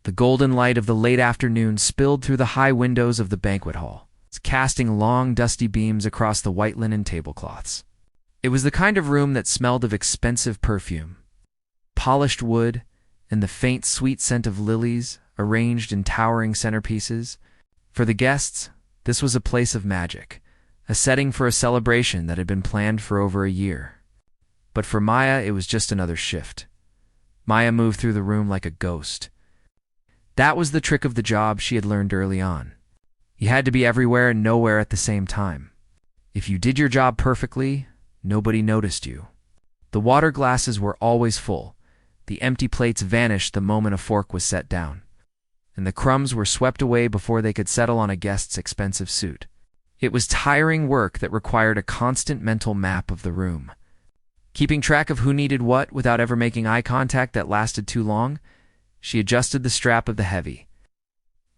The golden light of the late afternoon spilled through the high windows of the banquet hall, casting long, dusty beams across the white linen tablecloths. It was the kind of room that smelled of expensive perfume, polished wood, and the faint, sweet scent of lilies arranged in towering centerpieces. For the guests, this was a place of magic, a setting for a celebration that had been planned for over a year. But for Maya, it was just another shift. Maya moved through the room like a ghost. That was the trick of the job she had learned early on. You had to be everywhere and nowhere at the same time. If you did your job perfectly, nobody noticed you. The water glasses were always full. The empty plates vanished the moment a fork was set down, and the crumbs were swept away before they could settle on a guest's expensive suit. It was tiring work that required a constant mental map of the room. Keeping track of who needed what without ever making eye contact that lasted too long, she adjusted the strap of the heavy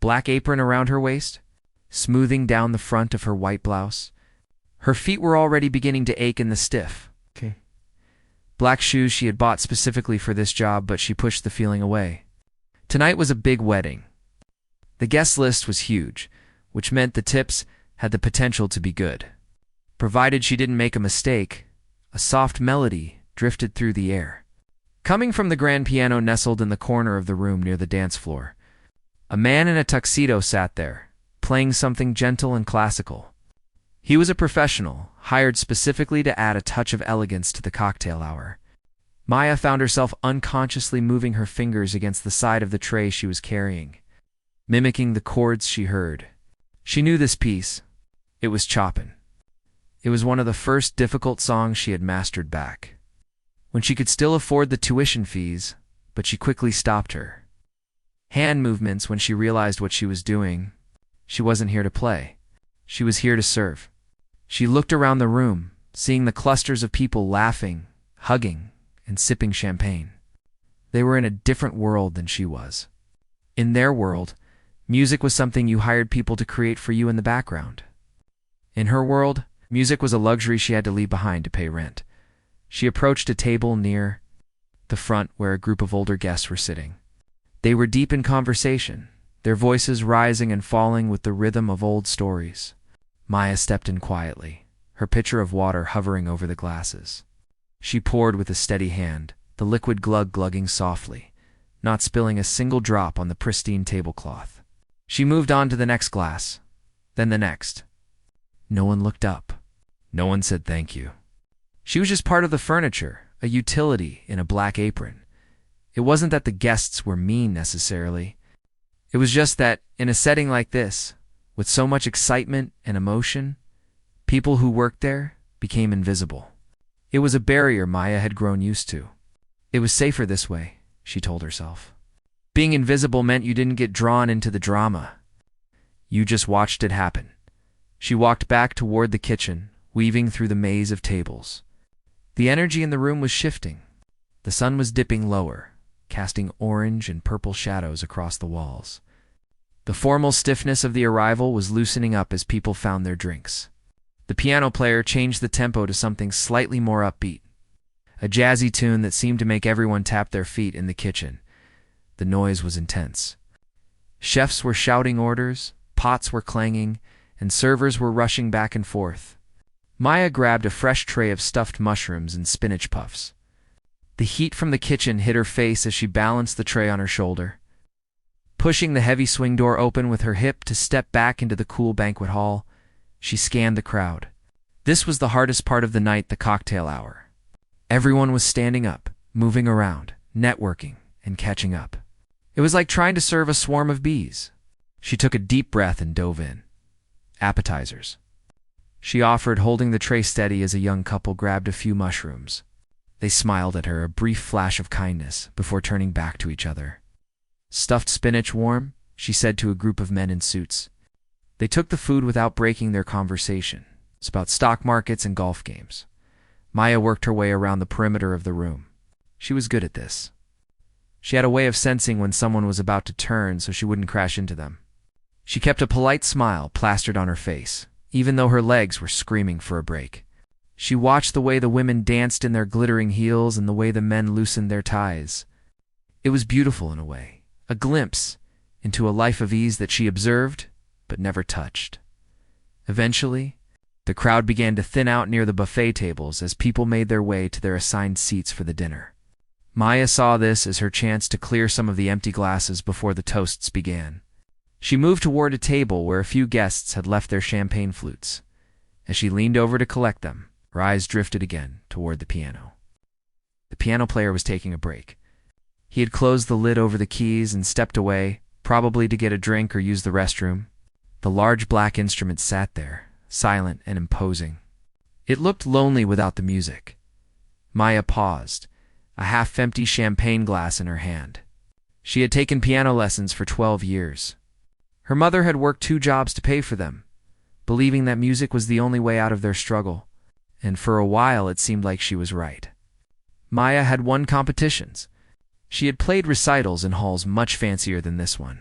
black apron around her waist, smoothing down the front of her white blouse. Her feet were already beginning to ache in the stiff black shoes she had bought specifically for this job, but she pushed the feeling away. Tonight was a big wedding. The guest list was huge, which meant the tips had the potential to be good. Provided she didn't make a mistake, a soft melody drifted through the air. Coming from the grand piano nestled in the corner of the room near the dance floor, a man in a tuxedo sat there, playing something gentle and classical. He was a professional, hired specifically to add a touch of elegance to the cocktail hour. Maya found herself unconsciously moving her fingers against the side of the tray she was carrying, mimicking the chords she heard. She knew this piece. It was Chopin. It was one of the first difficult songs she had mastered back when she could still afford the tuition fees, but she quickly stopped her hand movements when she realized what she was doing. She wasn't here to play. She was here to serve. She looked around the room, seeing the clusters of people laughing, hugging, and sipping champagne. They were in a different world than she was. In their world, music was something you hired people to create for you in the background. In her world, music was a luxury she had to leave behind to pay rent. She approached a table near the front where a group of older guests were sitting. They were deep in conversation, their voices rising and falling with the rhythm of old stories. Maya stepped in quietly, her pitcher of water hovering over the glasses. She poured with a steady hand, the liquid glugging softly, not spilling a single drop on the pristine tablecloth. She moved on to the next glass, then the next. No one looked up. No one said thank you. She was just part of the furniture, a utility in a black apron. It wasn't that the guests were mean necessarily. It was just that, in a setting like this, with so much excitement and emotion, people who worked there became invisible. It was a barrier Maya had grown used to. It was safer this way, she told herself. Being invisible meant you didn't get drawn into the drama. You just watched it happen. She walked back toward the kitchen, weaving through the maze of tables. The energy in the room was shifting. The sun was dipping lower, casting orange and purple shadows across the walls. The formal stiffness of the arrival was loosening up as people found their drinks. The piano player changed the tempo to something slightly more upbeat, a jazzy tune that seemed to make everyone tap their feet in the kitchen. The noise was intense. Chefs were shouting orders, pots were clanging, and servers were rushing back and forth. Maya grabbed a fresh tray of stuffed mushrooms and spinach puffs. The heat from the kitchen hit her face as she balanced the tray on her shoulder. Pushing the heavy swing door open with her hip to step back into the cool banquet hall, she scanned the crowd. This was the hardest part of the night, the cocktail hour. Everyone was standing up, moving around, networking, and catching up. It was like trying to serve a swarm of bees. She took a deep breath and dove in. Appetizers, she offered, holding the tray steady as a young couple grabbed a few mushrooms. They smiled at her, a brief flash of kindness, before turning back to each other. Stuffed spinach warm, she said to a group of men in suits. They took the food without breaking their conversation. It's about stock markets and golf games. Maya worked her way around the perimeter of the room. She was good at this. She had a way of sensing when someone was about to turn so she wouldn't crash into them. She kept a polite smile plastered on her face, even though her legs were screaming for a break. She watched the way the women danced in their glittering heels and the way the men loosened their ties. It was beautiful in a way, a glimpse into a life of ease that she observed but never touched. Eventually, the crowd began to thin out near the buffet tables as people made their way to their assigned seats for the dinner. Maya saw this as her chance to clear some of the empty glasses before the toasts began. She moved toward a table where a few guests had left their champagne flutes. As she leaned over to collect them, her eyes drifted again toward the piano. The piano player was taking a break. He had closed the lid over the keys and stepped away, probably to get a drink or use the restroom. The large black instrument sat there, silent and imposing. It looked lonely without the music. Maya paused, a half-empty champagne glass in her hand. She had taken piano lessons for 12 years. Her mother had worked 2 jobs to pay for them, believing that music was the only way out of their struggle, and for a while it seemed like she was right. Maya had won competitions. She had played recitals in halls much fancier than this one.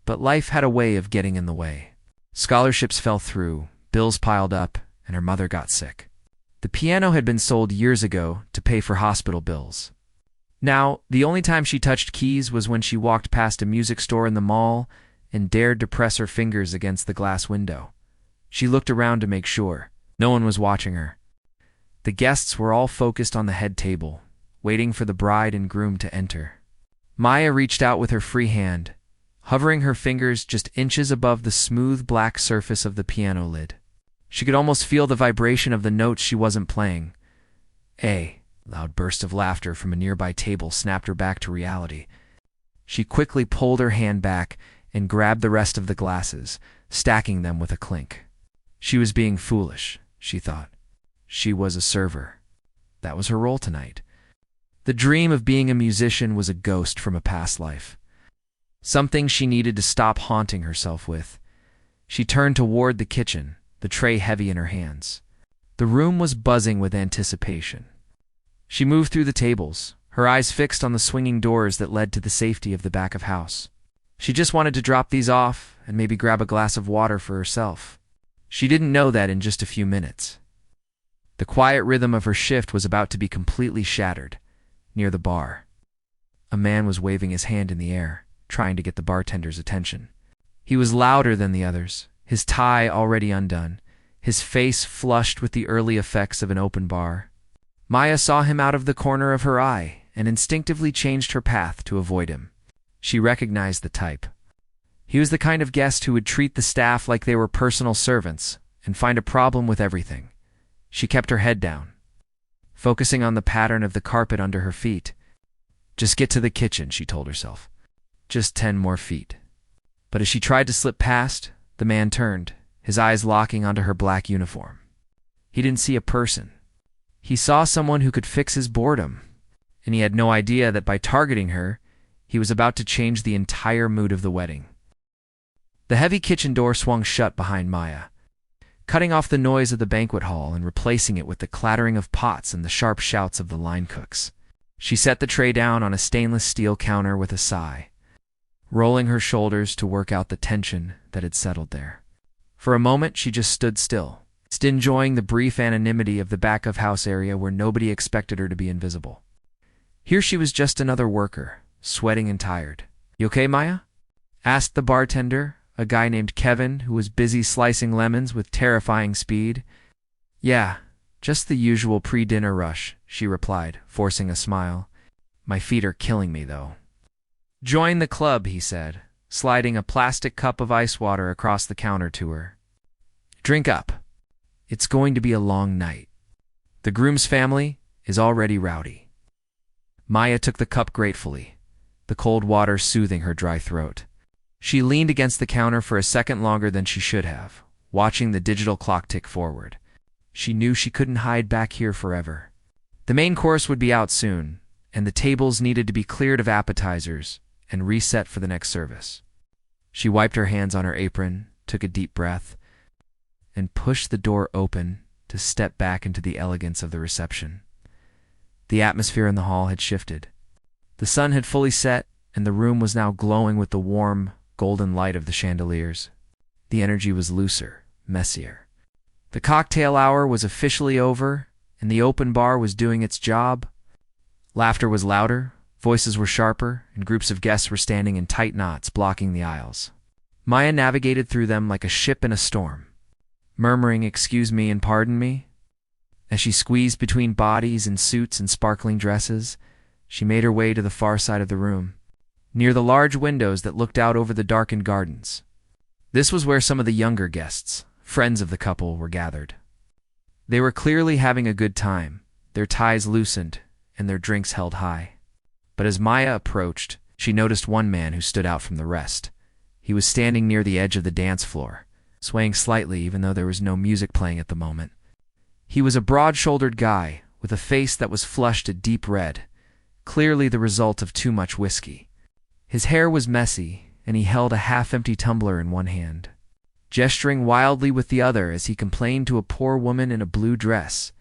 But life had a way of getting in the way. Scholarships fell through, bills piled up, and her mother got sick. The piano had been sold years ago to pay for hospital bills. Now, the only time she touched keys was when she walked past a music store in the mall and dared to press her fingers against the glass window. She looked around to make sure. No one was watching her. The guests were all focused on the head table, waiting for the bride and groom to enter. Maya reached out with her free hand, hovering her fingers just inches above the smooth black surface of the piano lid. She could almost feel the vibration of the notes she wasn't playing. A loud burst of laughter from a nearby table snapped her back to reality. She quickly pulled her hand back and grabbed the rest of the glasses, stacking them with a clink. She was being foolish, she thought. She was a server. That was her role tonight. The dream of being a musician was a ghost from a past life. Something she needed to stop haunting herself with. She turned toward the kitchen, the tray heavy in her hands. The room was buzzing with anticipation. She moved through the tables, her eyes fixed on the swinging doors that led to the safety of the back of house. She just wanted to drop these off and maybe grab a glass of water for herself. She didn't know that in just a few minutes. The quiet rhythm of her shift was about to be completely shattered. Near the bar, a man was waving his hand in the air, trying to get the bartender's attention. He was louder than the others, his tie already undone, his face flushed with the early effects of an open bar. Maya saw him out of the corner of her eye and instinctively changed her path to avoid him. She recognized the type. He was the kind of guest who would treat the staff like they were personal servants and find a problem with everything. She kept her head down, focusing on the pattern of the carpet under her feet. Just get to the kitchen, she told herself. Just 10 more feet. But as she tried to slip past, the man turned, his eyes locking onto her black uniform. He didn't see a person. He saw someone who could fix his boredom, and he had no idea that by targeting her, he was about to change the entire mood of the wedding. The heavy kitchen door swung shut behind Maya, cutting off the noise of the banquet hall and replacing it with the clattering of pots and the sharp shouts of the line cooks. She set the tray down on a stainless steel counter with a sigh, rolling her shoulders to work out the tension that had settled there. For a moment, she just stood still, enjoying the brief anonymity of the back-of-house area where nobody expected her to be invisible. Here she was just another worker, sweating and tired. "You okay, Maya?" asked the bartender, a guy named Kevin who was busy slicing lemons with terrifying speed. "Yeah, just the usual pre-dinner rush," she replied, forcing a smile. "My feet are killing me, though." "Join the club," he said, sliding a plastic cup of ice water across the counter to her. "Drink up. It's going to be a long night. The groom's family is already rowdy." Maya took the cup gratefully, the cold water soothing her dry throat. She leaned against the counter for a second longer than she should have, watching the digital clock tick forward. She knew she couldn't hide back here forever. The main course would be out soon, and the tables needed to be cleared of appetizers and reset for the next service. She wiped her hands on her apron, took a deep breath, and pushed the door open to step back into the elegance of the reception. The atmosphere in the hall had shifted. The sun had fully set, and the room was now glowing with the warm, golden light of the chandeliers. The energy was looser, messier. The cocktail hour was officially over, and the open bar was doing its job. Laughter was louder, Voices were sharper, and groups of guests were standing in tight knots, blocking the aisles. Maya navigated through them like a ship in a storm, murmuring, "Excuse me and pardon me." As she squeezed between bodies in suits and sparkling dresses, she made her way to the far side of the room, near the large windows that looked out over the darkened gardens. This was where some of the younger guests, friends of the couple, were gathered. They were clearly having a good time, their ties loosened and their drinks held high. But as Maya approached, she noticed one man who stood out from the rest. He was standing near the edge of the dance floor, swaying slightly even though there was no music playing at the moment. He was a broad-shouldered guy with a face that was flushed a deep red, clearly the result of too much whiskey. His hair was messy, and he held a half-empty tumbler in one hand, gesturing wildly with the other as he complained to a poor woman in a blue dress,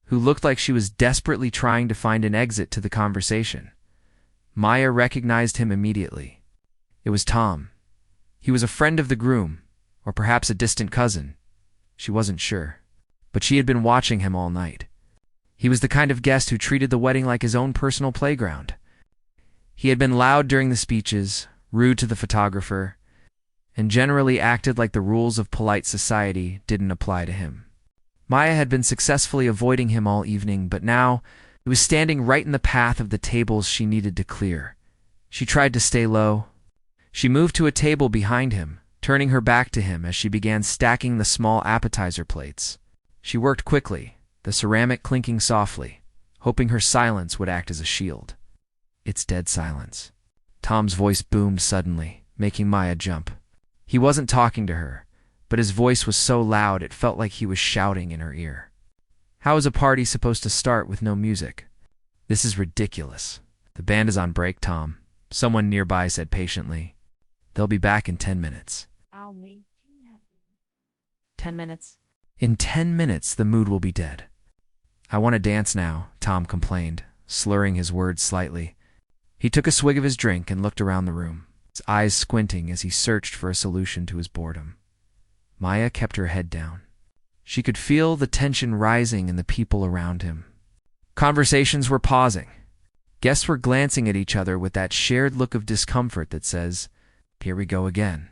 who looked like she was desperately trying to find an exit to the conversation. Maya recognized him immediately. It was Tom. He was a friend of the groom, or perhaps a distant cousin. She wasn't sure, but she had been watching him all night. He was the kind of guest who treated the wedding like his own personal playground. He had been loud during the speeches, rude to the photographer, and generally acted like the rules of polite society didn't apply to him. Maya had been successfully avoiding him all evening, but now he was standing right in the path of the tables she needed to clear. She tried to stay low. She moved to a table behind him, turning her back to him as she began stacking the small appetizer plates. She worked quickly, the ceramic clinking softly, hoping her silence would act as a shield. It's dead silence. Tom's voice boomed suddenly, making Maya jump. He wasn't talking to her, but his voice was so loud it felt like he was shouting in her ear. How is a party supposed to start with no music? This is ridiculous. The band is on break, Tom, someone nearby said patiently. They'll be back in 10 minutes. I'll wait. 10 minutes? In 10 minutes, the mood will be dead. I want to dance now, Tom complained, slurring his words slightly. He took a swig of his drink and looked around the room, his eyes squinting as he searched for a solution to his boredom. Maya kept her head down. She could feel the tension rising in the people around him. Conversations were pausing. Guests were glancing at each other with that shared look of discomfort that says, "Here we go again."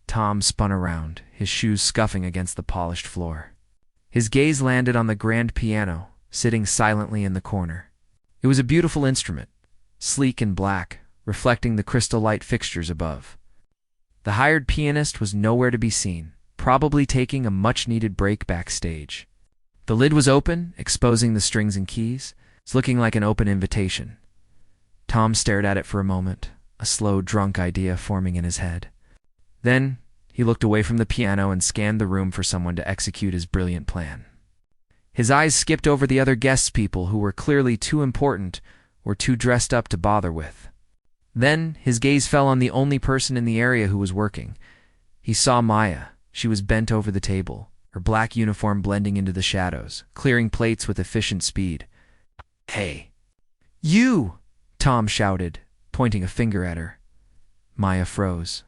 Tom spun around, his shoes scuffing against the polished floor. His gaze landed on the grand piano, sitting silently in the corner. It was a beautiful instrument, sleek and black, reflecting the crystal light fixtures above. The hired pianist was nowhere to be seen, probably taking a much-needed break backstage. The lid was open, exposing the strings and keys. It's looking like an open invitation. Tom stared at it for a moment, a slow, drunk idea forming in his head. Then he looked away from the piano and scanned the room for someone to execute his brilliant plan. His eyes skipped over the other guests, people who were clearly too important or too dressed up to bother with. Then his gaze fell on the only person in the area who was working. He saw Maya. She was bent over the table, her black uniform blending into the shadows, clearing plates with efficient speed. "Hey, you!" Tom shouted, pointing a finger at her. Maya froze.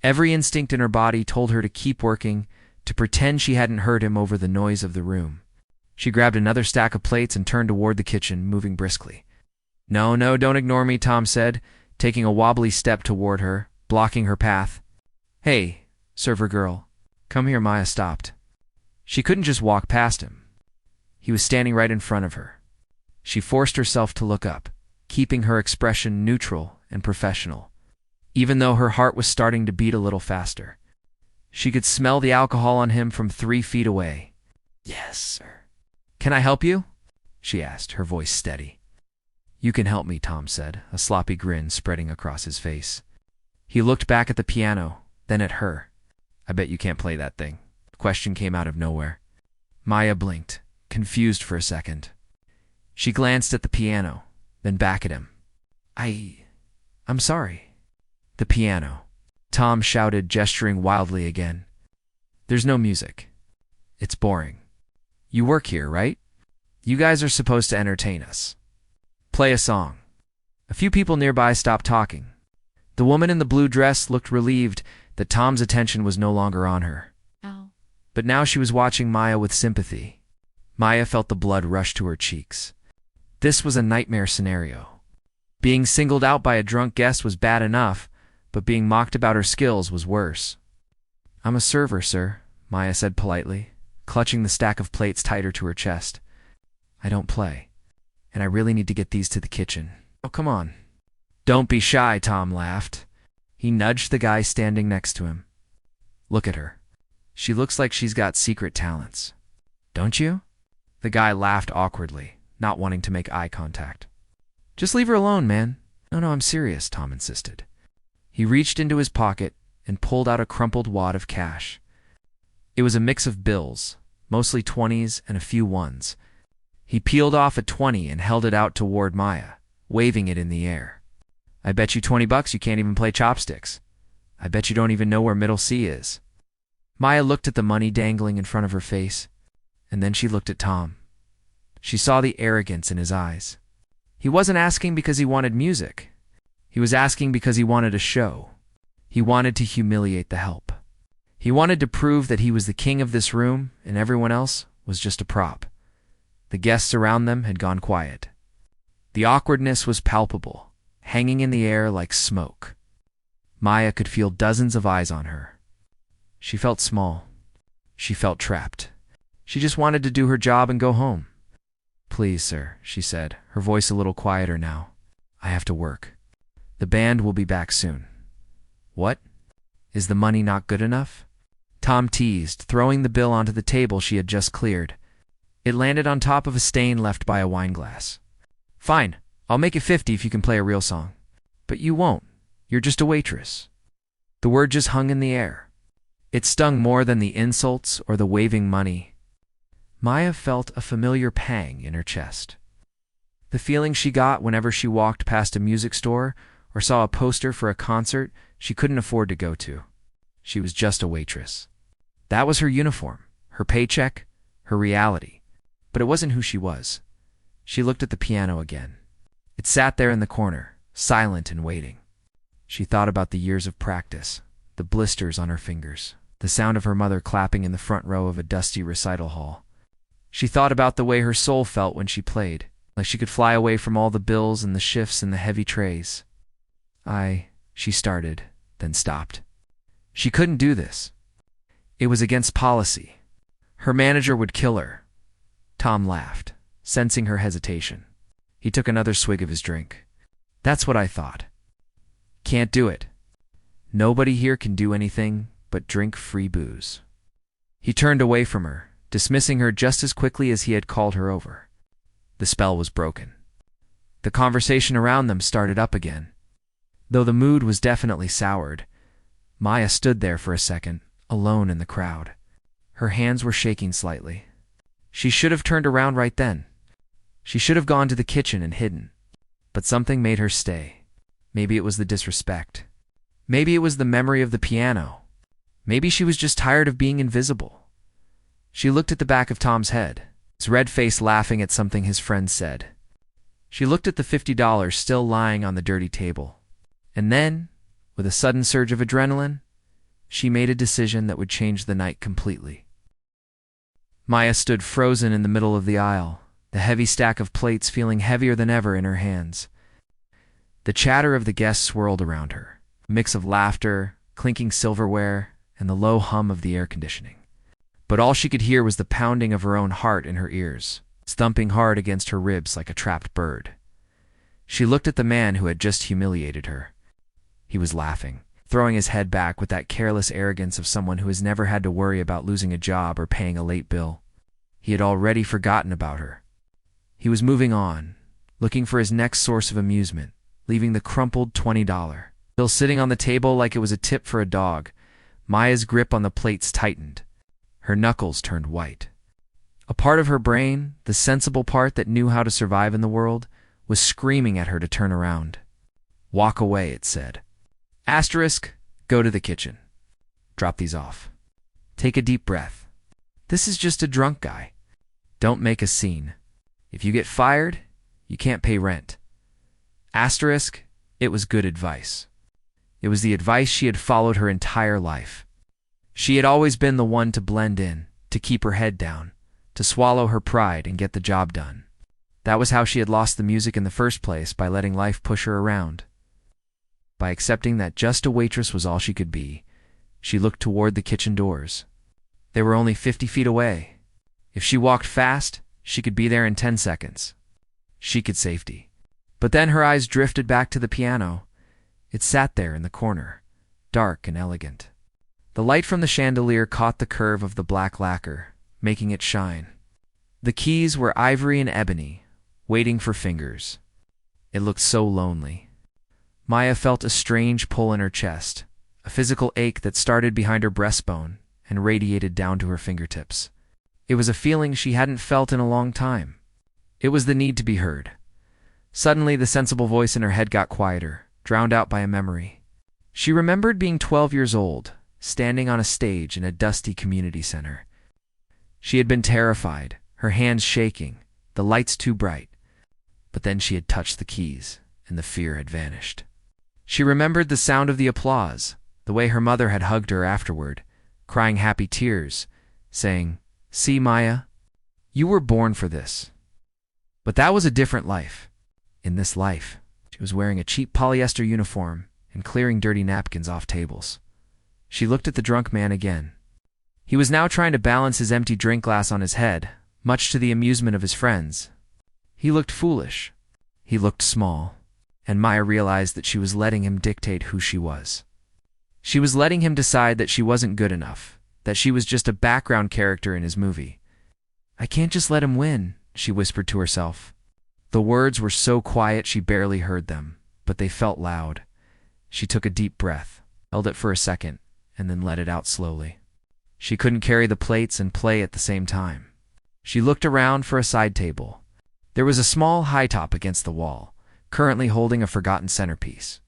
Every instinct in her body told her to keep working, to pretend she hadn't heard him over the noise of the room. She grabbed another stack of plates and turned toward the kitchen, moving briskly. No, don't ignore me," Tom said, taking a wobbly step toward her, blocking her path. "Hey, server girl, come here." Maya stopped. She couldn't just walk past him. He was standing right in front of her. She forced herself to look up, keeping her expression neutral and professional, even though her heart was starting to beat a little faster. She could smell the alcohol on him from 3 feet away. "Yes, sir." "Can I help you?" she asked, her voice steady. "You can help me," Tom said, a sloppy grin spreading across his face. He looked back at the piano, then at her. "I bet you can't play that thing." The question came out of nowhere. Maya blinked, confused for a second. She glanced at the piano, then back at him. I'm sorry." "The piano," Tom shouted, gesturing wildly again. "There's no music. It's boring. You work here, right? You guys are supposed to entertain us. Play a song." A few people nearby stopped talking. The woman in the blue dress looked relieved that Tom's attention was no longer on her. Ow. But now she was watching Maya with sympathy. Maya felt the blood rush to her cheeks. This was a nightmare scenario. Being singled out by a drunk guest was bad enough, but being mocked about her skills was worse. "I'm a server, sir," Maya said politely, clutching the stack of plates tighter to her chest. "I don't play, and I really need to get these to the kitchen." "Oh, come on." "Don't be shy," Tom laughed. He nudged the guy standing next to him. "Look at her. She looks like she's got secret talents. Don't you?" The guy laughed awkwardly, not wanting to make eye contact. "Just leave her alone, man." No, I'm serious," Tom insisted. He reached into his pocket and pulled out a crumpled wad of cash. It was a mix of bills, mostly 20s and a few ones. He peeled off a 20 and held it out toward Maya, waving it in the air. "I bet you $20 you can't even play chopsticks. I bet you don't even know where middle C is." Maya looked at the money dangling in front of her face, and then she looked at Tom. She saw the arrogance in his eyes. He wasn't asking because he wanted music. He was asking because he wanted a show. He wanted to humiliate the help. He wanted to prove that he was the king of this room and everyone else was just a prop. The guests around them had gone quiet. The awkwardness was palpable, hanging in the air like smoke. Maya could feel dozens of eyes on her. She felt small. She felt trapped. She just wanted to do her job and go home. "Please, sir," she said, her voice a little quieter now. "I have to work. The band will be back soon." "What? Is the money not good enough?" Tom teased, throwing the bill onto the table she had just cleared. It landed on top of a stain left by a wine glass. "Fine, I'll make it 50 if you can play a real song." "But you won't. You're just a waitress." The word just hung in the air. It stung more than the insults or the waving money. Maya felt a familiar pang in her chest. The feeling she got whenever she walked past a music store or saw a poster for a concert she couldn't afford to go to. She was just a waitress. That was her uniform, her paycheck, her reality. But it wasn't who she was. She looked at the piano again. It sat there in the corner, silent and waiting. She thought about the years of practice, the blisters on her fingers, the sound of her mother clapping in the front row of a dusty recital hall. She thought about the way her soul felt when she played, like she could fly away from all the bills and the shifts and the heavy trays. She started, then stopped. She couldn't do this. It was against policy. Her manager would kill her. Tom laughed, sensing her hesitation. He took another swig of his drink. "That's what I thought. Can't do it. Nobody here can do anything but drink free booze." He turned away from her, dismissing her just as quickly as he had called her over. The spell was broken. The conversation around them started up again. Though the mood was definitely soured, Maya stood there for a second, alone in the crowd. Her hands were shaking slightly. She should have turned around right then. She should have gone to the kitchen and hidden. But something made her stay. Maybe it was the disrespect. Maybe it was the memory of the piano. Maybe she was just tired of being invisible. She looked at the back of Tom's head, his red face laughing at something his friend said. She looked at the $50 still lying on the dirty table. And then, with a sudden surge of adrenaline, she made a decision that would change the night completely. Maya stood frozen in the middle of the aisle, the heavy stack of plates feeling heavier than ever in her hands. The chatter of the guests swirled around her, a mix of laughter, clinking silverware, and the low hum of the air conditioning. But all she could hear was the pounding of her own heart in her ears, thumping hard against her ribs like a trapped bird. She looked at the man who had just humiliated her. He was laughing, throwing his head back with that careless arrogance of someone who has never had to worry about losing a job or paying a late bill. He had already forgotten about her. He was moving on, looking for his next source of amusement, leaving the crumpled $20 bill sitting on the table like it was a tip for a dog. Maya's grip on the plates tightened. Her knuckles turned white. A part of her brain, the sensible part that knew how to survive in the world, was screaming at her to turn around. "Walk away," it said. Asterisk, go to the kitchen. Drop these off. Take a deep breath. This is just a drunk guy. Don't make a scene. If you get fired, you can't pay rent. Asterisk, it was good advice. It was the advice she had followed her entire life. She had always been the one to blend in, to keep her head down, to swallow her pride and get the job done. That was how she had lost the music in the first place, by letting life push her around. By accepting that just a waitress was all she could be, she looked toward the kitchen doors. They were only 50 feet away. If she walked fast, she could be there in 10 seconds. She could safety. But then her eyes drifted back to the piano. It sat there in the corner, dark and elegant. The light from the chandelier caught the curve of the black lacquer, making it shine. The keys were ivory and ebony, waiting for fingers. It looked so lonely. Maya felt a strange pull in her chest, a physical ache that started behind her breastbone and radiated down to her fingertips. It was a feeling she hadn't felt in a long time. It was the need to be heard. Suddenly, the sensible voice in her head got quieter, drowned out by a memory. She remembered being 12 years old, standing on a stage in a dusty community center. She had been terrified, her hands shaking, the lights too bright. But then she had touched the keys, and the fear had vanished. She remembered the sound of the applause, the way her mother had hugged her afterward, crying happy tears, saying, "See, Maya, you were born for this." But that was a different life. In this life, she was wearing a cheap polyester uniform and clearing dirty napkins off tables. She looked at the drunk man again. He was now trying to balance his empty drink glass on his head, much to the amusement of his friends. He looked foolish. He looked small. And Maya realized that she was letting him dictate who she was. She was letting him decide that she wasn't good enough, that she was just a background character in his movie. "I can't just let him win," she whispered to herself. The words were so quiet she barely heard them, but they felt loud. She took a deep breath, held it for a second, and then let it out slowly. She couldn't carry the plates and play at the same time. She looked around for a side table. There was a small high top against the wall, currently holding a forgotten centerpiece.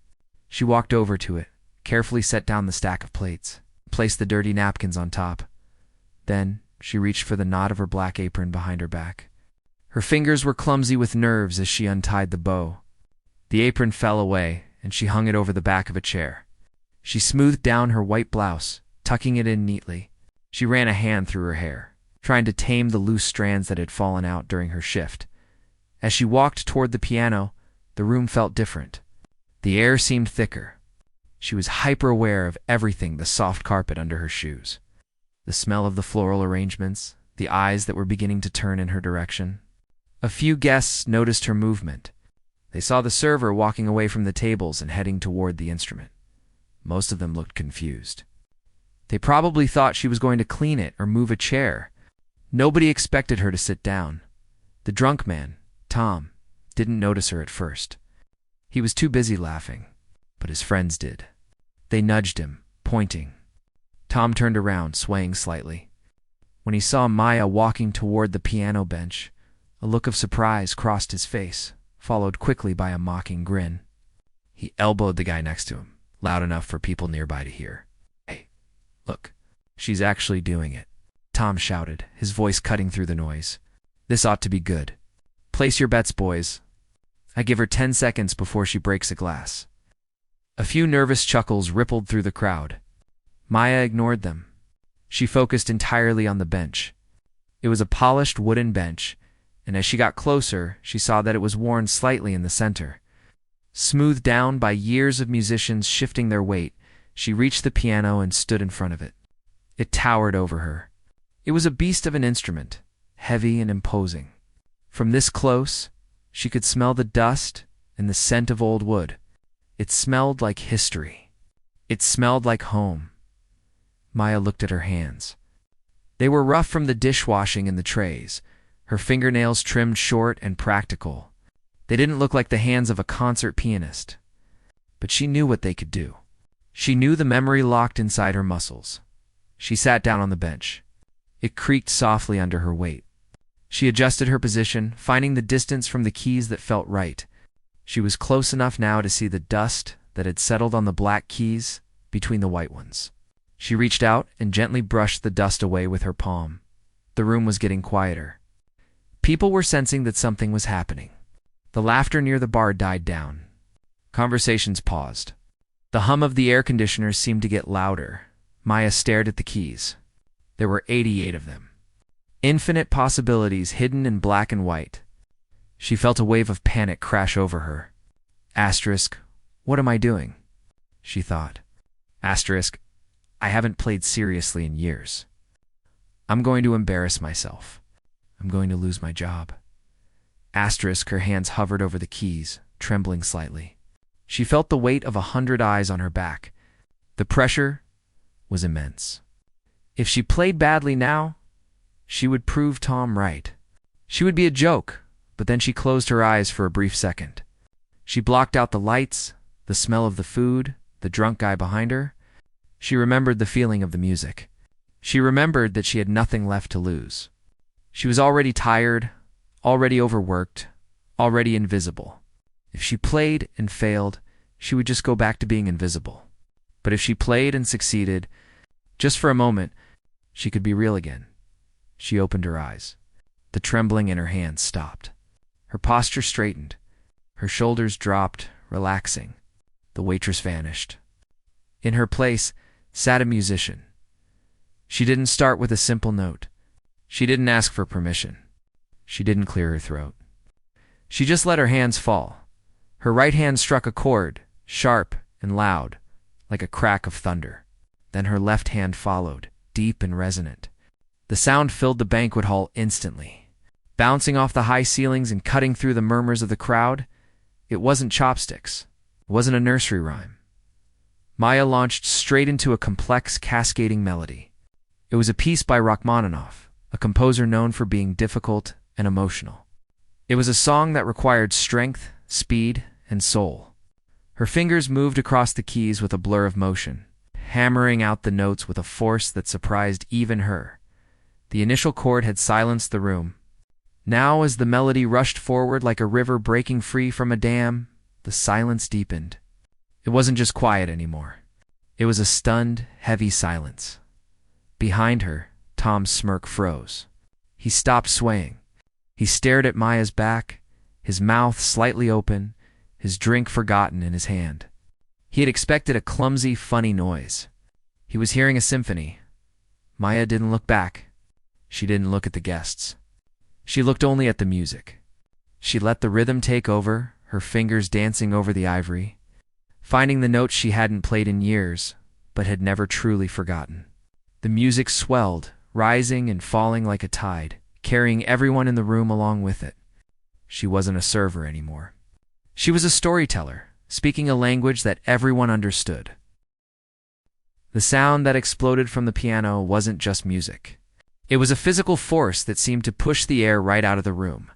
She walked over to it, carefully set down the stack of plates, placed the dirty napkins on top. Then she reached for the knot of her black apron behind her back. Her fingers were clumsy with nerves as she untied the bow. The apron fell away, and she hung it over the back of a chair. She smoothed down her white blouse, tucking it in neatly. She ran a hand through her hair, trying to tame the loose strands that had fallen out during her shift. As she walked toward the piano, the room felt different. The air seemed thicker. She was hyper-aware of everything: the soft carpet under her shoes, the smell of the floral arrangements, the eyes that were beginning to turn in her direction. A few guests noticed her movement. They saw the server walking away from the tables and heading toward the instrument. Most of them looked confused. They probably thought she was going to clean it or move a chair. Nobody expected her to sit down. The drunk man, Tom, didn't notice her at first. He was too busy laughing, but his friends did. They nudged him, pointing. Tom turned around, swaying slightly. When he saw Maya walking toward the piano bench, a look of surprise crossed his face, followed quickly by a mocking grin. He elbowed the guy next to him, loud enough for people nearby to hear. "Hey, look, she's actually doing it," Tom shouted, his voice cutting through the noise. "This ought to be good. Place your bets, boys. I give her 10 seconds before she breaks a glass." A few nervous chuckles rippled through the crowd. Maya ignored them. She focused entirely on the bench. It was a polished wooden bench, and as she got closer, she saw that it was worn slightly in the center. Smoothed down by years of musicians shifting their weight, she reached the piano and stood in front of it. It towered over her. It was a beast of an instrument, heavy and imposing. From this close, she could smell the dust and the scent of old wood. It smelled like history. It smelled like home. Maya looked at her hands. They were rough from the dishwashing in the trays, her fingernails trimmed short and practical. They didn't look like the hands of a concert pianist. But she knew what they could do. She knew the memory locked inside her muscles. She sat down on the bench. It creaked softly under her weight. She adjusted her position, finding the distance from the keys that felt right. She was close enough now to see the dust that had settled on the black keys between the white ones. She reached out and gently brushed the dust away with her palm. The room was getting quieter. People were sensing that something was happening. The laughter near the bar died down. Conversations paused. The hum of the air conditioner seemed to get louder. Maya stared at the keys. There were 88 of them. Infinite possibilities hidden in black and white. She felt a wave of panic crash over her. Asterisk, what am I doing? She thought. Asterisk, I haven't played seriously in years. I'm going to embarrass myself. I'm going to lose my job. Asterisk, her hands hovered over the keys, trembling slightly. She felt the weight of 100 eyes on her back. The pressure was immense. If she played badly now, she would prove Tom right. She would be a joke, but then she closed her eyes for a brief second. She blocked out the lights, the smell of the food, the drunk guy behind her. She remembered the feeling of the music. She remembered that she had nothing left to lose. She was already tired, already overworked, already invisible. If she played and failed, she would just go back to being invisible. But if she played and succeeded, just for a moment, she could be real again. She opened her eyes. The trembling in her hands stopped. Her posture straightened. Her shoulders dropped, relaxing. The waitress vanished. In her place sat a musician. She didn't start with a simple note. She didn't ask for permission. She didn't clear her throat. She just let her hands fall. Her right hand struck a chord, sharp and loud, like a crack of thunder. Then her left hand followed, deep and resonant. The sound filled the banquet hall instantly. Bouncing off the high ceilings and cutting through the murmurs of the crowd, it wasn't chopsticks. It wasn't a nursery rhyme. Maya launched straight into a complex, cascading melody. It was a piece by Rachmaninoff, a composer known for being difficult and emotional. It was a song that required strength, speed, and soul. Her fingers moved across the keys with a blur of motion, hammering out the notes with a force that surprised even her. The initial chord had silenced the room. Now, as the melody rushed forward like a river breaking free from a dam, the silence deepened. It wasn't just quiet anymore. It was a stunned, heavy silence. Behind her, Tom's smirk froze. He stopped swaying. He stared at Maya's back, his mouth slightly open, his drink forgotten in his hand. He had expected a clumsy, funny noise. He was hearing a symphony. Maya didn't look back. She didn't look at the guests. She looked only at the music. She let the rhythm take over, her fingers dancing over the ivory, finding the notes she hadn't played in years, but had never truly forgotten. The music swelled, rising and falling like a tide, carrying everyone in the room along with it. She wasn't a server anymore. She was a storyteller, speaking a language that everyone understood. The sound that exploded from the piano wasn't just music. It was a physical force that seemed to push the air right out of the room.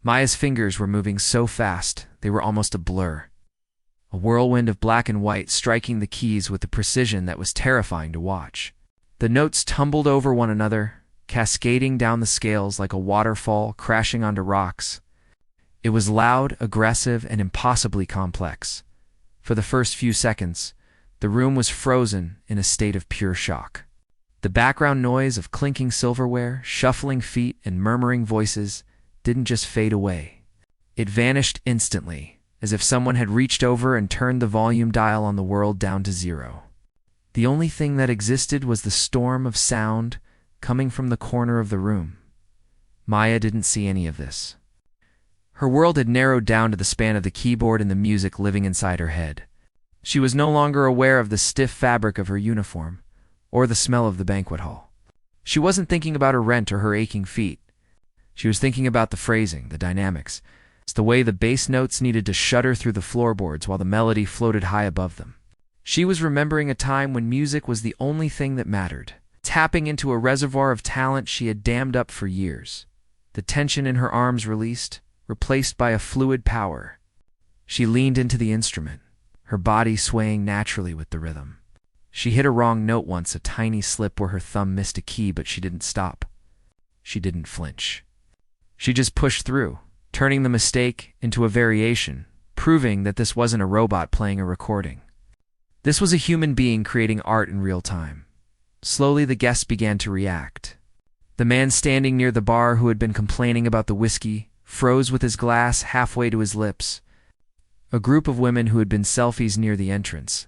Maya's fingers were moving so fast, they were almost a blur. A whirlwind of black and white striking the keys with a precision that was terrifying to watch. The notes tumbled over one another, cascading down the scales like a waterfall crashing onto rocks. It was loud, aggressive, and impossibly complex. For the first few seconds, the room was frozen in a state of pure shock. The background noise of clinking silverware, shuffling feet, and murmuring voices didn't just fade away. It vanished instantly, as if someone had reached over and turned the volume dial on the world down to 0. The only thing that existed was the storm of sound coming from the corner of the room. Maya didn't see any of this. Her world had narrowed down to the span of the keyboard and the music living inside her head. She was no longer aware of the stiff fabric of her uniform, or the smell of the banquet hall. She wasn't thinking about her rent or her aching feet. She was thinking about the phrasing, the dynamics. It's the way the bass notes needed to shudder through the floorboards while the melody floated high above them. She was remembering a time when music was the only thing that mattered, tapping into a reservoir of talent she had dammed up for years. The tension in her arms released, replaced by a fluid power. She leaned into the instrument, her body swaying naturally with the rhythm. She hit a wrong note once, a tiny slip where her thumb missed a key, but she didn't stop. She didn't flinch. She just pushed through, turning the mistake into a variation, proving that this wasn't a robot playing a recording. This was a human being creating art in real time. Slowly, the guests began to react. The man standing near the bar who had been complaining about the whiskey froze with his glass halfway to his lips. A group of women who had been selfies near the entrance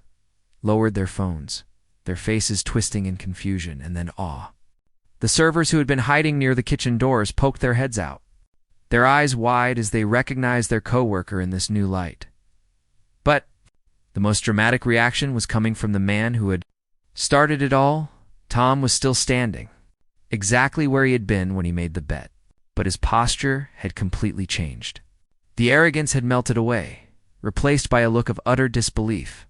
lowered their phones, their faces twisting in confusion and then awe. The servers who had been hiding near the kitchen doors poked their heads out. their eyes wide as they recognized their coworker in this new light. But the most dramatic reaction was coming from the man who had started it all. Tom was still standing, exactly where he had been when he made the bet, but his posture had completely changed. The arrogance had melted away, replaced by a look of utter disbelief.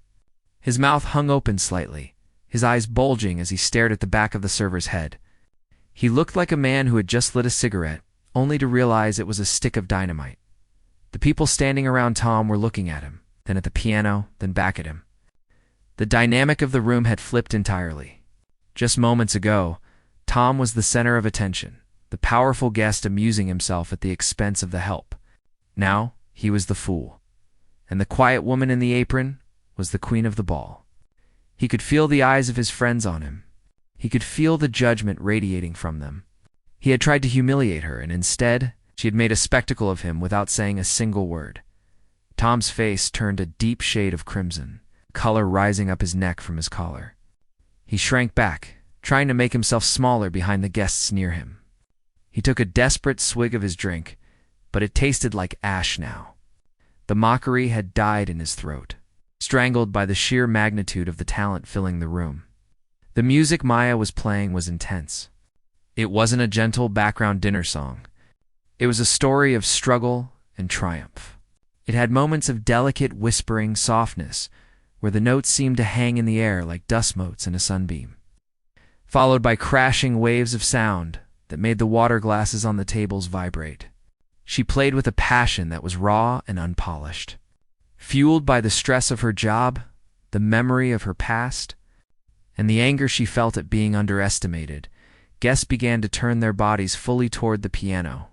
His mouth hung open slightly, his eyes bulging as he stared at the back of the server's head. He looked like a man who had just lit a cigarette, only to realize it was a stick of dynamite. The people standing around Tom were looking at him, then at the piano, then back at him. The dynamic of the room had flipped entirely. Just moments ago, Tom was the center of attention, the powerful guest amusing himself at the expense of the help. Now, he was the fool. And the quiet woman in the apron was the queen of the ball. He could feel the eyes of his friends on him. He could feel the judgment radiating from them. He had tried to humiliate her, and instead, she had made a spectacle of him without saying a single word. Tom's face turned a deep shade of crimson, color rising up his neck from his collar. He shrank back, trying to make himself smaller behind the guests near him. He took a desperate swig of his drink, but it tasted like ash now. The mockery had died in his throat, strangled by the sheer magnitude of the talent filling the room. The music Maya was playing was intense. It wasn't a gentle background dinner song. It was a story of struggle and triumph. It had moments of delicate, whispering softness, where the notes seemed to hang in the air like dust motes in a sunbeam, followed by crashing waves of sound that made the water glasses on the tables vibrate. She played with a passion that was raw and unpolished. Fueled by the stress of her job, the memory of her past, and the anger she felt at being underestimated, guests began to turn their bodies fully toward the piano.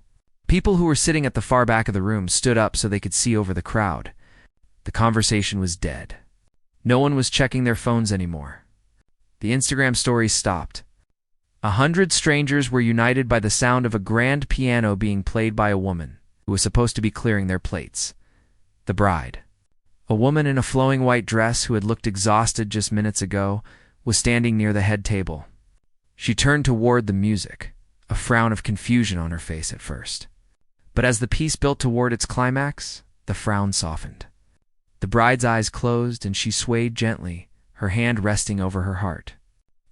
People who were sitting at the far back of the room stood up so they could see over the crowd. The conversation was dead. No one was checking their phones anymore. The Instagram stories stopped. 100 strangers were united by the sound of a grand piano being played by a woman who was supposed to be clearing their plates. The bride. A woman in a flowing white dress who had looked exhausted just minutes ago was standing near the head table. She turned toward the music, a frown of confusion on her face at first. But as the piece built toward its climax, the frown softened. The bride's eyes closed and she swayed gently, her hand resting over her heart.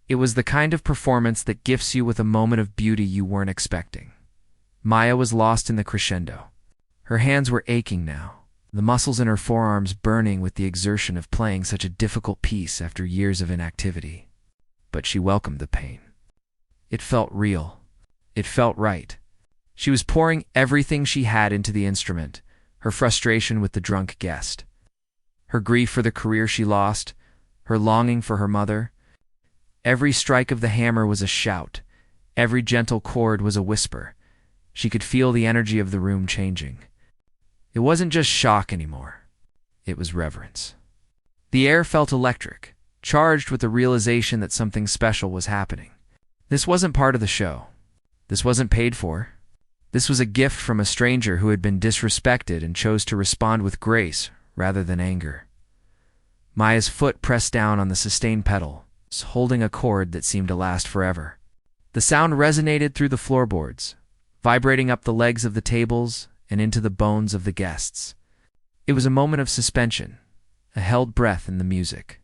It was the kind of performance that gifts you with a moment of beauty you weren't expecting. Maya was lost in the crescendo. Her hands were aching now, the muscles in her forearms burning with the exertion of playing such a difficult piece after years of inactivity. But she welcomed the pain. It felt real. It felt right. She was pouring everything she had into the instrument, her frustration with the drunk guest, her grief for the career she lost, her longing for her mother. Every strike of the hammer was a shout. Every gentle chord was a whisper. She could feel the energy of the room changing. It wasn't just shock anymore. It was reverence. The air felt electric, charged with the realization that something special was happening. This wasn't part of the show. This wasn't paid for. This was a gift from a stranger who had been disrespected and chose to respond with grace rather than anger. Maya's foot pressed down on the sustain pedal, holding a chord that seemed to last forever. The sound resonated through the floorboards, vibrating up the legs of the tables and into the bones of the guests. It was a moment of suspension, a held breath in the music.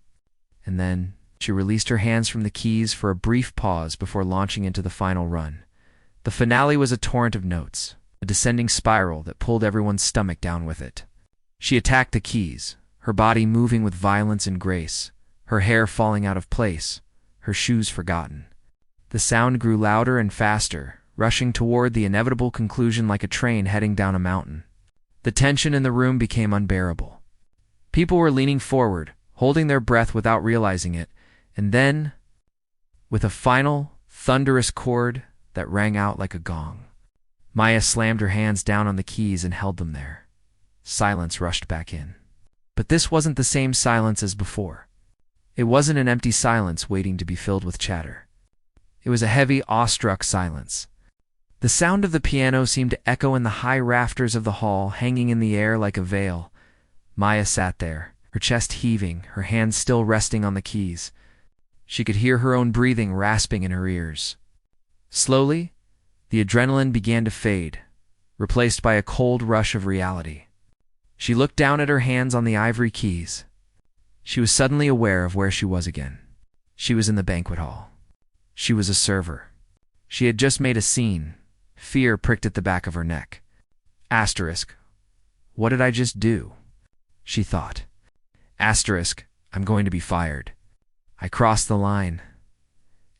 And then she released her hands from the keys for a brief pause before launching into the final run. The finale was a torrent of notes, a descending spiral that pulled everyone's stomach down with it. She attacked the keys, her body moving with violence and grace, her hair falling out of place, her shoes forgotten. The sound grew louder and faster, rushing toward the inevitable conclusion like a train heading down a mountain. The tension in the room became unbearable. People were leaning forward, holding their breath without realizing it, and then, with a final, thunderous chord that rang out like a gong, Maya slammed her hands down on the keys and held them there. Silence rushed back in. But this wasn't the same silence as before. It wasn't an empty silence waiting to be filled with chatter. It was a heavy, awestruck silence. The sound of the piano seemed to echo in the high rafters of the hall, hanging in the air like a veil. Maya sat there, her chest heaving, her hands still resting on the keys. She could hear her own breathing rasping in her ears. Slowly, the adrenaline began to fade, replaced by a cold rush of reality. She looked down at her hands on the ivory keys. She was suddenly aware of where she was again. She was in the banquet hall. She was a server. She had just made a scene. Fear pricked at the back of her neck. Asterisk. What did I just do? She thought. Asterisk. I'm going to be fired. I crossed the line.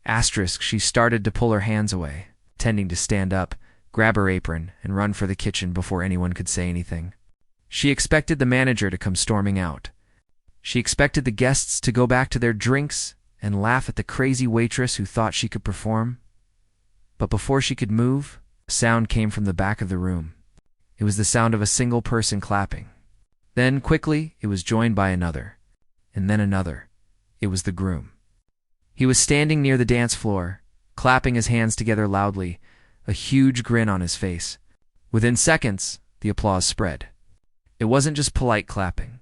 Asterisk. She started to pull her hands away, tending to stand up, grab her apron, and run for the kitchen before anyone could say anything. She expected the manager to come storming out. She expected the guests to go back to their drinks and laugh at the crazy waitress who thought she could perform. But before she could move, a sound came from the back of the room. It was the sound of a single person clapping. Then, quickly, it was joined by another, and then another. It was the groom. He was standing near the dance floor, clapping his hands together loudly, a huge grin on his face. Within seconds, the applause spread. It wasn't just polite clapping.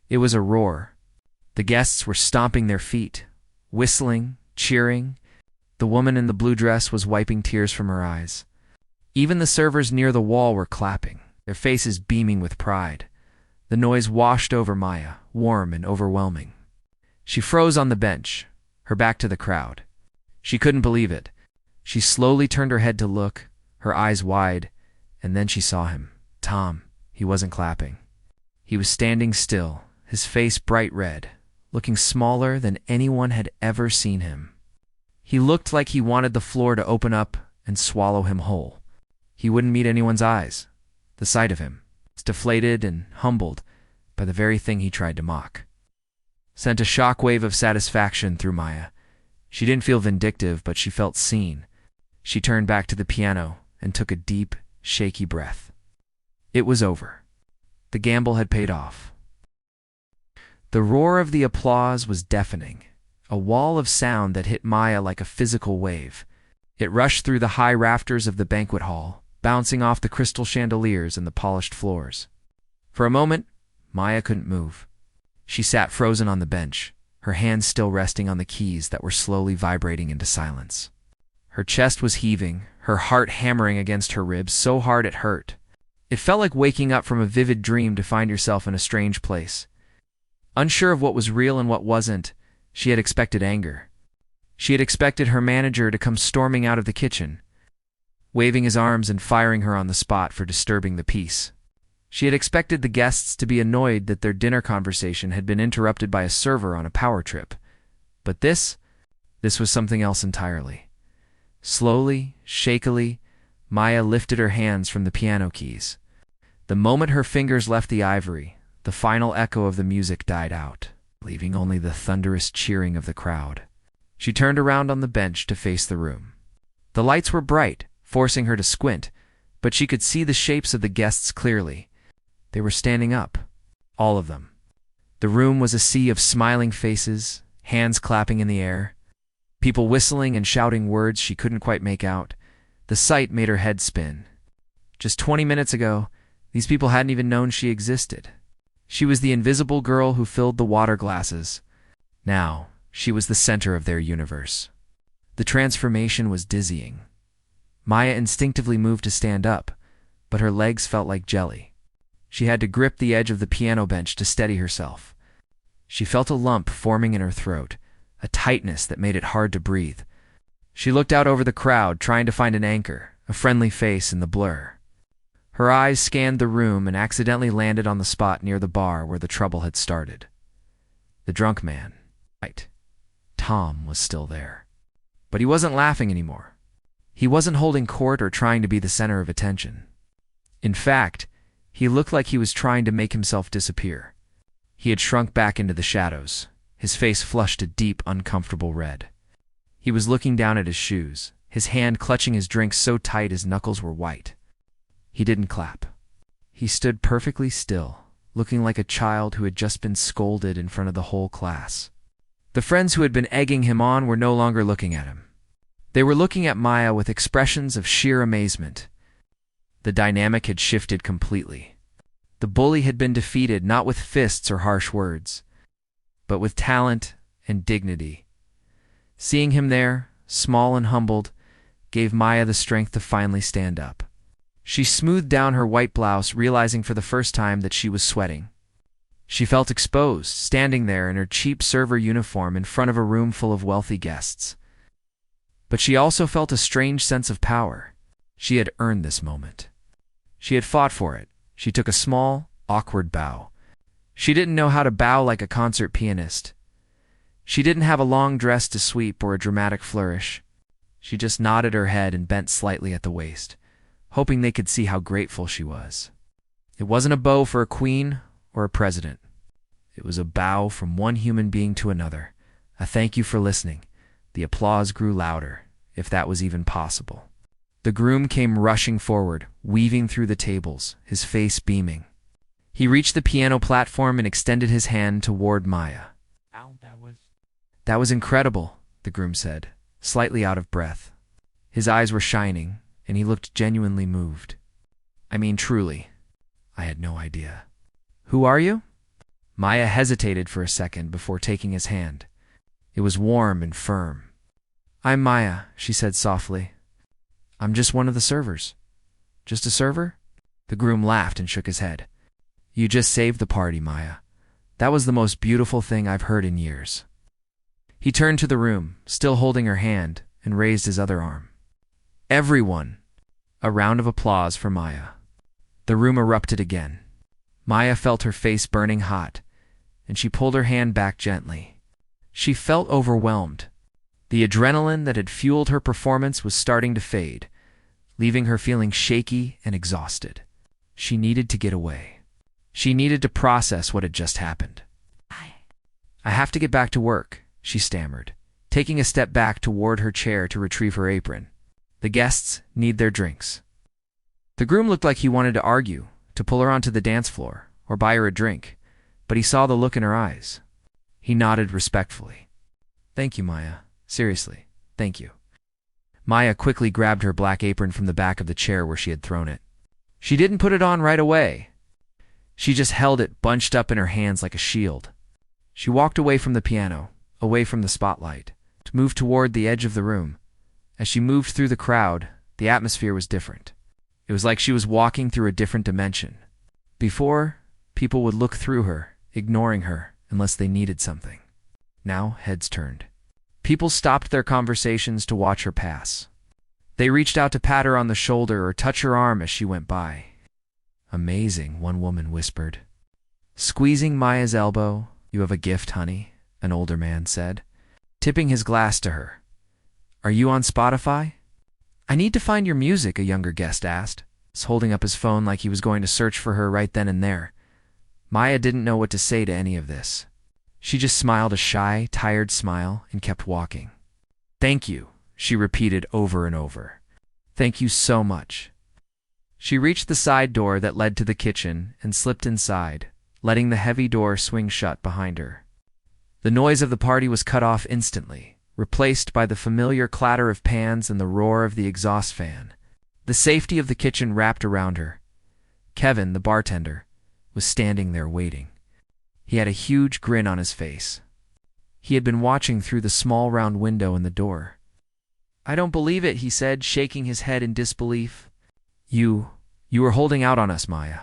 It was a roar. The guests were stomping their feet, whistling, cheering. The woman in the blue dress was wiping tears from her eyes. Even the servers near the wall were clapping, their faces beaming with pride. The noise washed over Maya, warm and overwhelming. She froze on the bench, her back to the crowd. She couldn't believe it. She slowly turned her head to look, her eyes wide, and then she saw him. Tom. He wasn't clapping. He was standing still, his face bright red, looking smaller than anyone had ever seen him. He looked like he wanted the floor to open up and swallow him whole. He wouldn't meet anyone's eyes. The sight of him, deflated and humbled by the very thing he tried to mock, sent a shockwave of satisfaction through Maya. She didn't feel vindictive, but she felt seen. She turned back to the piano and took a deep, shaky breath. It was over. The gamble had paid off. The roar of the applause was deafening, a wall of sound that hit Maya like a physical wave. It rushed through the high rafters of the banquet hall, bouncing off the crystal chandeliers and the polished floors. For a moment, Maya couldn't move. She sat frozen on the bench, her hands still resting on the keys that were slowly vibrating into silence. Her chest was heaving, her heart hammering against her ribs so hard it hurt. It felt like waking up from a vivid dream to find yourself in a strange place. Unsure of what was real and what wasn't, she had expected anger. She had expected her manager to come storming out of the kitchen, waving his arms and firing her on the spot for disturbing the peace. She had expected the guests to be annoyed that their dinner conversation had been interrupted by a server on a power trip. But this was something else entirely. Slowly, shakily, Maya lifted her hands from the piano keys. The moment her fingers left the ivory, the final echo of the music died out, leaving only the thunderous cheering of the crowd. She turned around on the bench to face the room. The lights were bright, forcing her to squint, but she could see the shapes of the guests clearly. They were standing up, all of them. The room was a sea of smiling faces, hands clapping in the air, people whistling and shouting words she couldn't quite make out. The sight made her head spin. Just 20 minutes ago, these people hadn't even known she existed. She was the invisible girl who filled the water glasses. Now, she was the center of their universe. The transformation was dizzying. Maya instinctively moved to stand up, but her legs felt like jelly. She had to grip the edge of the piano bench to steady herself. She felt a lump forming in her throat, a tightness that made it hard to breathe. She looked out over the crowd, trying to find an anchor, a friendly face in the blur. Her eyes scanned the room and accidentally landed on the spot near the bar where the trouble had started. The drunk man, right, Tom, was still there. But he wasn't laughing anymore. He wasn't holding court or trying to be the center of attention. In fact, he looked like he was trying to make himself disappear. He had shrunk back into the shadows, his face flushed a deep, uncomfortable red. He was looking down at his shoes, his hand clutching his drink so tight his knuckles were white. He didn't clap. He stood perfectly still, looking like a child who had just been scolded in front of the whole class. The friends who had been egging him on were no longer looking at him. They were looking at Maya with expressions of sheer amazement. The dynamic had shifted completely. The bully had been defeated not with fists or harsh words, but with talent and dignity. Seeing him there, small and humbled, gave Maya the strength to finally stand up. She smoothed down her white blouse, realizing for the first time that she was sweating. She felt exposed, standing there in her cheap server uniform in front of a room full of wealthy guests. But she also felt a strange sense of power. She had earned this moment. She had fought for it. She took a small, awkward bow. She didn't know how to bow like a concert pianist. She didn't have a long dress to sweep or a dramatic flourish. She just nodded her head and bent slightly at the waist, hoping they could see how grateful she was. It wasn't a bow for a queen or a president. It was a bow from one human being to another. A thank you for listening. The applause grew louder, if that was even possible. The groom came rushing forward, weaving through the tables, his face beaming. He reached the piano platform and extended his hand toward Maya. Ow, That was incredible, the groom said, slightly out of breath. His eyes were shining, and he looked genuinely moved. I mean, truly. I had no idea. Who are you? Maya hesitated for a second before taking his hand. It was warm and firm. I'm Maya, she said softly. I'm just one of the servers. Just a server? The groom laughed and shook his head. You just saved the party, Maya. That was the most beautiful thing I've heard in years. He turned to the room, still holding her hand, and raised his other arm. Everyone! A round of applause for Maya. The room erupted again. Maya felt her face burning hot, and she pulled her hand back gently. She felt overwhelmed. The adrenaline that had fueled her performance was starting to fade, leaving her feeling shaky and exhausted. She needed to get away. She needed to process what had just happened. I have to get back to work, she stammered, taking a step back toward her chair to retrieve her apron. The guests need their drinks. The groom looked like he wanted to argue, to pull her onto the dance floor, or buy her a drink, but he saw the look in her eyes. He nodded respectfully. Thank you, Maya. Seriously, thank you. Maya quickly grabbed her black apron from the back of the chair where she had thrown it. She didn't put it on right away. She just held it bunched up in her hands like a shield. She walked away from the piano, away from the spotlight, to move toward the edge of the room. As she moved through the crowd, the atmosphere was different. It was like she was walking through a different dimension. Before, people would look through her, ignoring her, unless they needed something. Now, heads turned. People stopped their conversations to watch her pass. They reached out to pat her on the shoulder or touch her arm as she went by. Amazing, one woman whispered. Squeezing Maya's elbow, you have a gift, honey, an older man said, tipping his glass to her. Are you on Spotify? I need to find your music, a younger guest asked, holding up his phone like he was going to search for her right then and there. Maya didn't know what to say to any of this. She just smiled a shy, tired smile and kept walking. Thank you, she repeated over and over. Thank you so much. She reached the side door that led to the kitchen and slipped inside, letting the heavy door swing shut behind her. The noise of the party was cut off instantly, replaced by the familiar clatter of pans and the roar of the exhaust fan. The safety of the kitchen wrapped around her. Kevin, the bartender, was standing there waiting. He had a huge grin on his face. He had been watching through the small round window in the door. I don't believe it, he said, shaking his head in disbelief. You were holding out on us, Maya.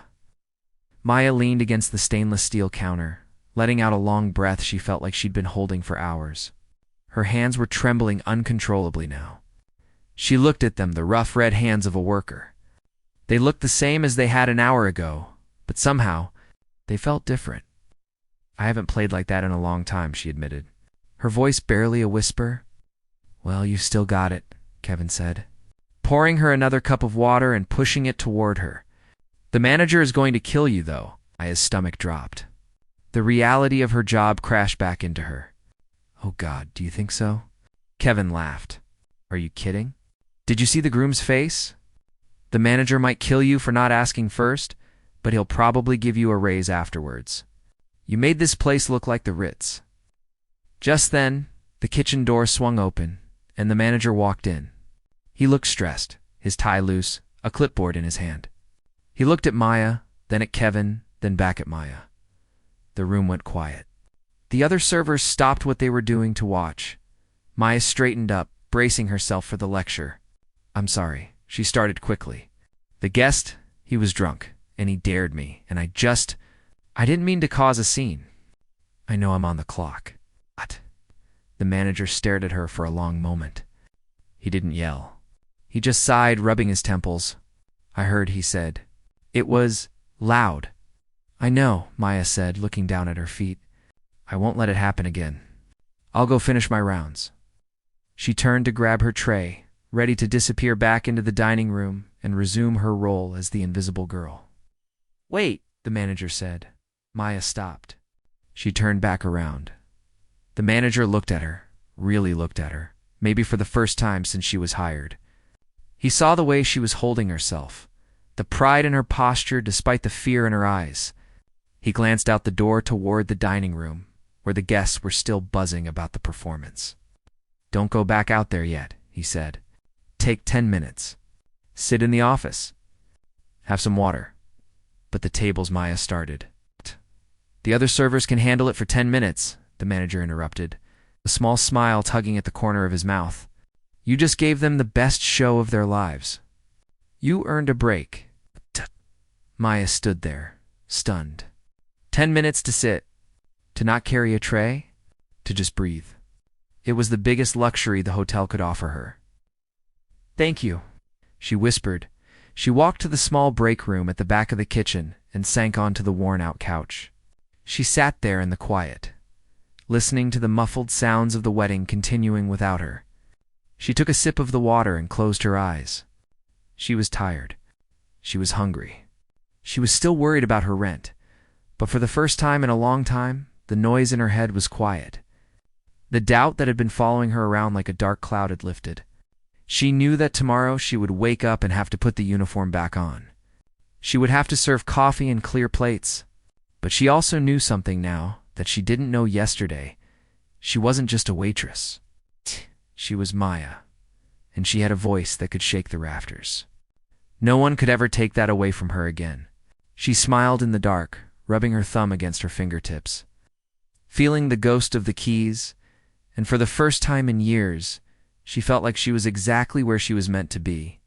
Maya leaned against the stainless steel counter, letting out a long breath she felt like she'd been holding for hours. Her hands were trembling uncontrollably now. She looked at them, the rough red hands of a worker. They looked the same as they had an hour ago, but somehow, they felt different. I haven't played like that in a long time, she admitted. Her voice barely a whisper. Well, you still got it, Kevin said, pouring her another cup of water and pushing it toward her. The manager is going to kill you, though. Maya's stomach dropped. The reality of her job crashed back into her. Oh God, do you think so? Kevin laughed. Are you kidding? Did you see the groom's face? The manager might kill you for not asking first, but he'll probably give you a raise afterwards. You made this place look like the Ritz. Just then, the kitchen door swung open, and the manager walked in. He looked stressed, his tie loose, a clipboard in his hand. He looked at Maya, then at Kevin, then back at Maya. The room went quiet. The other servers stopped what they were doing to watch. Maya straightened up, bracing herself for the lecture. I'm sorry, she started quickly. The guest, he was drunk, and he dared me, and I didn't mean to cause a scene. I know I'm on the clock. What? The manager stared at her for a long moment. He didn't yell. He just sighed, rubbing his temples. I heard, he said. It was loud. I know, Maya said, looking down at her feet. I won't let it happen again. I'll go finish my rounds. She turned to grab her tray, ready to disappear back into the dining room and resume her role as the invisible girl. Wait, the manager said. Maya stopped. She turned back around. The manager looked at her, really looked at her, maybe for the first time since she was hired. He saw the way she was holding herself, the pride in her posture despite the fear in her eyes. He glanced out the door toward the dining room, where the guests were still buzzing about the performance. Don't go back out there yet, he said. Take 10 minutes. Sit in the office. Have some water. But the tables, Maya started. The other servers can handle it for 10 minutes, the manager interrupted, a small smile tugging at the corner of his mouth. You just gave them the best show of their lives. You earned a break. Maya stood there, stunned. 10 minutes to sit, to not carry a tray, to just breathe. It was the biggest luxury the hotel could offer her. Thank you, she whispered. She walked to the small break room at the back of the kitchen and sank onto the worn-out couch. She sat there in the quiet, listening to the muffled sounds of the wedding continuing without her. She took a sip of the water and closed her eyes. She was tired. She was hungry. She was still worried about her rent, but for the first time in a long time, the noise in her head was quiet. The doubt that had been following her around like a dark cloud had lifted. She knew that tomorrow she would wake up and have to put the uniform back on. She would have to serve coffee and clear plates. But she also knew something now that she didn't know yesterday. She wasn't just a waitress. She was Maya, and she had a voice that could shake the rafters. No one could ever take that away from her again. She smiled in the dark, rubbing her thumb against her fingertips. Feeling the ghost of the keys, and for the first time in years, she felt like she was exactly where she was meant to be.